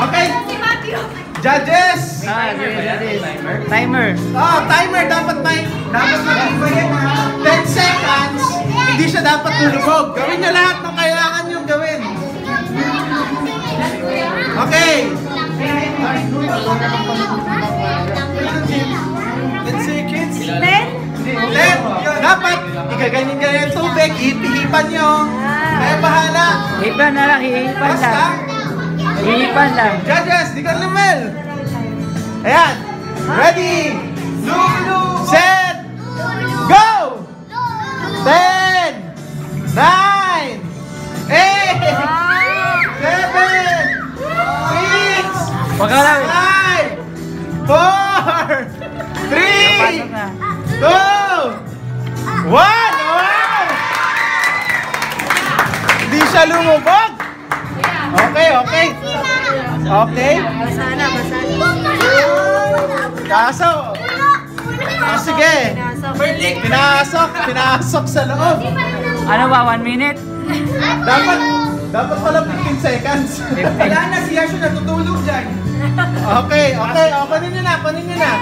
Okay. Judges! Timer. Oh, timer. Dapat mag-ibayin ha. 10 seconds. Hindi siya dapat tulubog. Gawin niyo lahat ng kailangan nyo gawin. Okay. 10 seconds. 10. Dapat igaganyan nyo yung tubig. Ihipan nyo. Kaya bahala. Hipan na lang, hihipan Basta. lang. Hihipan lang. Judges, di ka lumel. Ayan. Ready. Set. Go! 10, 9, 8, 7, 6, Wag ka lang. 5, 4, 3, 2, 1. Wow! Hindi siya lumubog. Okay, okay. Okay. Kaso. Sige. Pinasok sa loob. Ano ba, 1 minute? Dapat pala 15 seconds. Wala na siya natutulog dyan. Okay. Kunin nyo na.